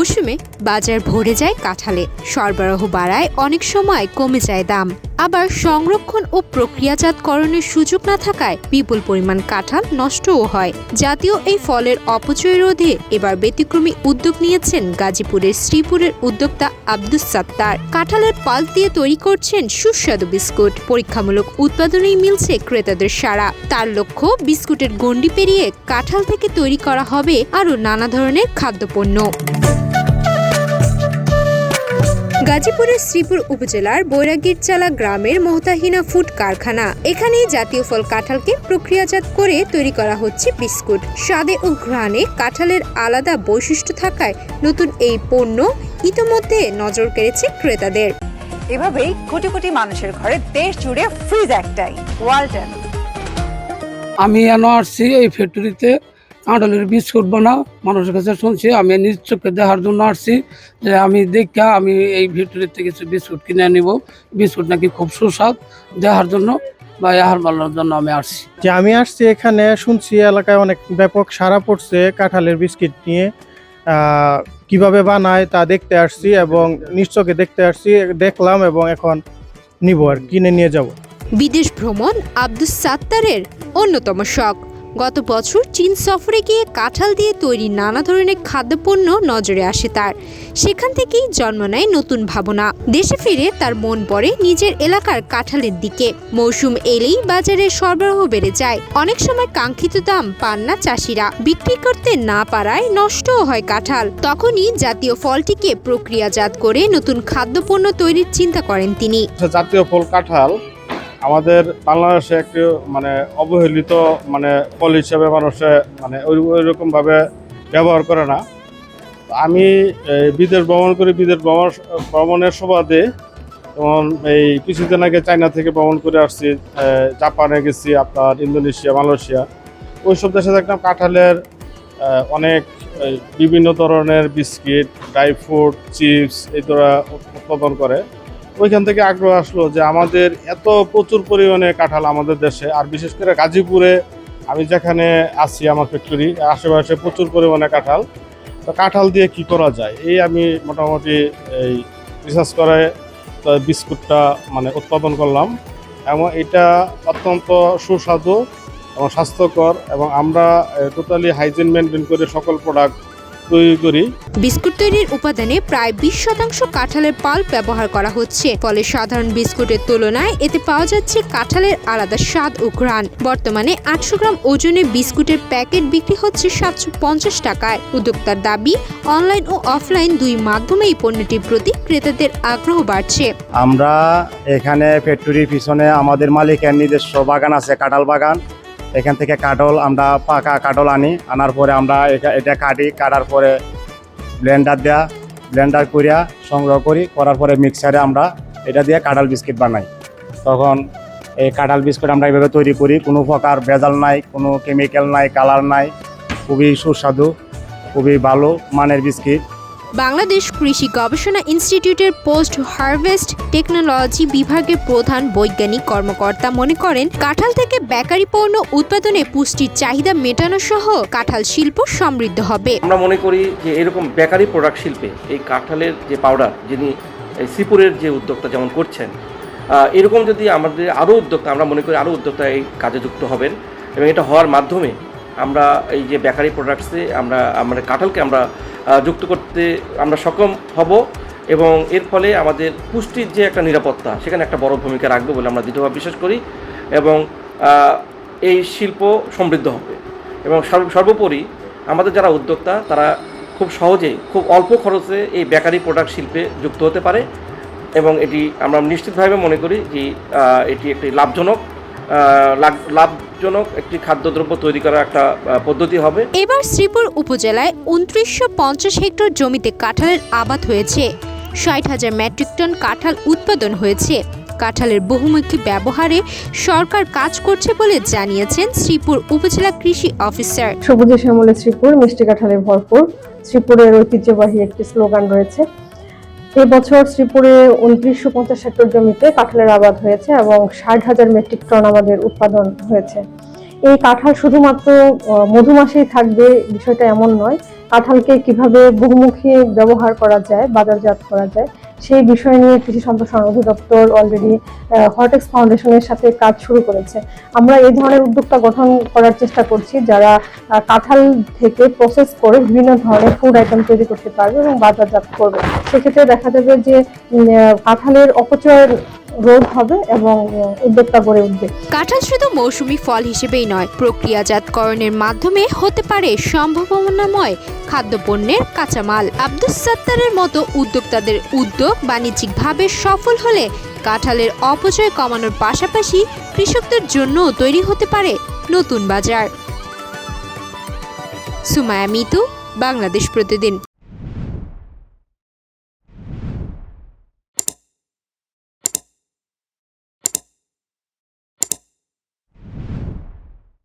মৌসুমে বাজার ভরে যায় কাঁঠালে, সরবরাহ বাড়ায়, অনেক সময় কমে যায় দাম। আবার সংরক্ষণ ও প্রক্রিয়াজাতকরণের সুযোগ না থাকায় বিপুল পরিমাণ কাঁঠাল নষ্টও হয়। জাতীয় এই ফলের অপচয় রোধে এবার ব্যতিক্রমী উদ্যোগ নিয়েছেন গাজীপুরের শ্রীপুরের উদ্যোক্তা আব্দুস সাত্তার। কাঁঠালের পাল্প দিয়ে তৈরি করছেন সুস্বাদু বিস্কুট। পরীক্ষামূলক উৎপাদনেই মিলছে ক্রেতাদের সাড়া। তার লক্ষ্য, বিস্কুটের গণ্ডি পেরিয়ে কাঁঠাল থেকে তৈরি করা হবে আরও নানা ধরনের খাদ্যপণ্য। গাজীপুরের শ্রীপুর উপজেলার বৈরাগীরচালা গ্রামের মোহতাহিনা ফুড কারখানা। এখানে জাতীয় ফল কাঁঠালকে প্রক্রিয়াজাত করে তৈরি করা হচ্ছে বিস্কুট। স্বাদে ও ঘ্রাণে কাঁঠালের আলাদা বৈশিষ্ট্য থাকায় নতুন এই পণ্য ইতোমধ্যে নজর কেড়েছে ক্রেতাদের। এভাবেই কোটি কোটি মানুষের ঘরে দেশ জুড়ে ফ্রিজ একটাই, ওয়ালটন। আমি আসছি এই ফ্যাক্টরিতে কাঁঠালের বিস্কুট বানাও, মানুষের কাছে শুনছি, আমি নিজ চোখে দেখার জন্য আসছি যে আমি আমি এই ফ্যাক্টরিতে কিছু বিস্কুট কিনে নিব। বিস্কুট নাকি খুব সুস্বাদ, দেখার জন্য বা আহার বানানোর জন্য আমি আসছি। যে আমি আসছি এখানে শুনছি এলাকায় অনেক ব্যাপক সাড়া পড়ছে কাঁঠালের বিস্কিট নিয়ে, কিভাবে বানায় তা দেখতে আসছি এবং নিজ চোখে দেখতে আসছি, দেখলাম এবং এখন নিব আর কিনে নিয়ে যাব। বিদেশ ভ্রমণ আব্দুস সাত্তারের অন্যতম শখ। গত বছর চীন সফরে গিয়ে কাঁঠাল দিয়ে তৈরি নানা ধরনের খাদ্যপণ্য নজরে আসে তার। সেখান থেকেই জন্ম নেয় নতুন ভাবনা। দেশে ফিরে তার মন পড়ে নিজের এলাকার কাঁঠালের দিকে। মৌসুম এলেই বাজারে সরবরাহ বেড়ে যায়। অনেক সময় কাঙ্ক্ষিত দাম পান না চাষিরা। বিক্রি করতে না পারায় নষ্টও হয় কাঁঠাল। তখনই জাতীয় ফলটিকে প্রক্রিয়াজাত করে নতুন খাদ্যপণ্য তৈরির চিন্তা করেন তিনি। জাতীয় ফল কাঁঠাল আমাদের বাংলাদেশে একটি অবহেলিত ফল হিসেবে মানুষে ওই রকম ভাবে ব্যবহার করে না। আমি বিদেশ ভ্রমণ করি, বিদেশ ভ্রমণের সুবাদে যেমন এই কিছুদিন আগে চায়না থেকে ভ্রমণ করে আসছি, জাপানে গেছি, আপনার ইন্দোনেশিয়া, মালয়েশিয়া, ওইসব দেশে দেখলাম কাঁঠালের অনেক বিভিন্ন ধরনের বিস্কিট, ড্রাই ফ্রুট, চিপস এই দ্বারা উৎপাদন করে। ওইখান থেকে আগ্রহ আসলো যে আমাদের এত প্রচুর পরিমাণে কাঁঠাল আমাদের দেশে, আর বিশেষ করে গাজীপুরে আমি যেখানে আছি আমার ফ্যাক্টরি আশেপাশে প্রচুর পরিমাণে কাঁঠাল। তো কাঁঠাল দিয়ে কি করা যায়, এই আমি মোটামুটি এই রিসার্চ করে বিস্কুটটা উৎপাদন করলাম এবং এটা অত্যন্ত সুস্বাদু এবং স্বাস্থ্যকর এবং আমরা টোটালি হাইজিন মেনটেন করে সকল প্রোডাক্ট তৈরি করি। বিস্কুট তৈরির উপাদানে প্রায় 20% কাঁঠালের পাল্প ব্যবহার করা হচ্ছে। ফলে সাধারণ বিস্কুটের তুলনায় এতে পাওয়া যাচ্ছে কাঁঠালের আলাদা স্বাদ ও ঘ্রাণ। বর্তমানে 800 গ্রাম ওজনে বিস্কুটের প্যাকেট বিক্রি হচ্ছে 750 টাকায়। উদ্যোক্তার দাবি, অনলাইন ও অফলাইন দুই মাধ্যমেই পণ্যটির প্রতি ক্রেতাদের আগ্রহ বাড়ছে। আমরা এখানে ফ্যাক্টরির পিছনে আমাদের মালিকের নিজস্ব বাগান আছে, কাঁঠাল বাগান। এখান থেকে কাঁঠাল আমরা পাকা কাঁঠাল আনার পরে আমরা এটা কাটার পরে ব্লেন্ডার করিয়া সংগ্রহ করার পরে মিক্সারে আমরা এটা দিয়ে কাঁঠাল বিস্কিট বানাই। তখন এই কাঁঠাল বিস্কুট আমরা এইভাবে তৈরি করি, কোনো প্রকার ভেজাল নাই, কোনো কেমিক্যাল নাই, কালার নাই, খুবই সুস্বাদু, খুবই ভালো মানের বিস্কিট। বাংলাদেশ কৃষি গবেষণা ইনস্টিটিউটের পোস্ট হারভেস্ট টেকনোলজি বিভাগের প্রধান বৈজ্ঞানিক কর্মকর্তা মনে করেন, কাঁঠাল থেকে বেকারি পণ্য উৎপাদনে পুষ্টির চাহিদা মেটানো সহ কাঁঠাল শিল্প সমৃদ্ধ হবে। আমরা মনে করি যে এরকম বেকারি প্রোডাক্ট শিল্পে এই কাঁঠালের যে পাউডার, যিনি এই শ্রীপুরের যে উদ্যোক্তা যেমন করছেন, এরকম যদি আমাদের আরও উদ্যোক্তা, আমরা মনে করি আরও উদ্যোক্তা এই কাজে যুক্ত হবেন এবং এটা হওয়ার মাধ্যমে আমরা এই যে বেকারি প্রোডাক্টসে আমরা কাঁঠালকে আমরা যুক্ত করতে আমরা সক্ষম হব এবং এর ফলে আমাদের পুষ্টির যে একটা নিরাপত্তা সেখানে একটা বড় ভূমিকা রাখবে বলে আমরা দৃঢ়ভাবে বিশ্বাস করি এবং এই শিল্প সমৃদ্ধ হবে এবং সর্বোপরি আমাদের যারা উদ্যোক্তা তারা খুব সহজেই খুব অল্প খরচে এই বেকারি প্রোডাক্ট শিল্পে যুক্ত হতে পারে এবং এটি আমরা নিশ্চিতভাবে মনে করি যে এটি একটি লাভজনক একটি খাদ্যদ্রব্য তৈরি করার একটা পদ্ধতি হবে। এবার শ্রীপুর উপজেলায় 2950 হেক্টর জমিতে কাঁঠালের আবাদ হয়েছে। 60,000 মেট্রিক টন কাঁঠাল উৎপাদন হয়েছে। কাঁঠালের বহুমুখী ব্যবহারে সরকার কাজ করছে বলে জানিয়েছেন শ্রীপুর উপজেলা কৃষি অফিসার। সবুজে শ্যামলে শ্রীপুর, মিষ্টি কাঁঠালে ভরপুর, শ্রীপুরের ঐতিহ্যবাহী একটি স্লোগান রয়েছে। এবছর শ্রীপুরে 2950 হেক্টর জমিতে কাঁঠালের আবাদ হয়েছে এবং 60,000 মেট্রিক টন আমাদের উৎপাদন হয়েছে। এই কাঁঠাল শুধুমাত্র মধু মাসেই থাকবে বিষয়টা এমন নয়। কাঁঠালকে কিভাবে বহুমুখী ব্যবহার করা যায়, বাজারজাত করা যায়, সেই বিষয় নিয়ে কৃষি সম্প্রসারণ অধিদপ্তর অলরেডি হর্টেক্স ফাউন্ডেশনের সাথে কাজ শুরু করেছে। আমরা এই ধরনের উদ্যোক্তা গঠন করার চেষ্টা করছি যারা কাঁঠাল থেকে প্রসেস করে বিভিন্ন ধরনের ফুড আইটেম তৈরি করতে পারবে এবং বাজারজাত করবে। সেক্ষেত্রে দেখা যাবে যে কাঁঠালের অপচয়ের রোধ হবে এবং উদ্যোক্তা গড়ে উঠবে। কাঁঠাল শুধু মৌসুমী ফল হিসেবেই নয়, প্রক্রিয়াজাতকরণের মাধ্যমে হতে পারে সম্ভাবনাময় খাদ্যপণ্যের কাঁচামাল। আব্দুস সাত্তারের মতো উদ্যোক্তাদের উদ্যোগ বাণিজ্যিকভাবে সফল হলে কাঁঠালের অপচয় কমানোর পাশাপাশি কৃষকদের জন্য তৈরি হতে পারে নতুন বাজার। সুমায়া মিতু, বাংলাদেশ প্রতিদিন।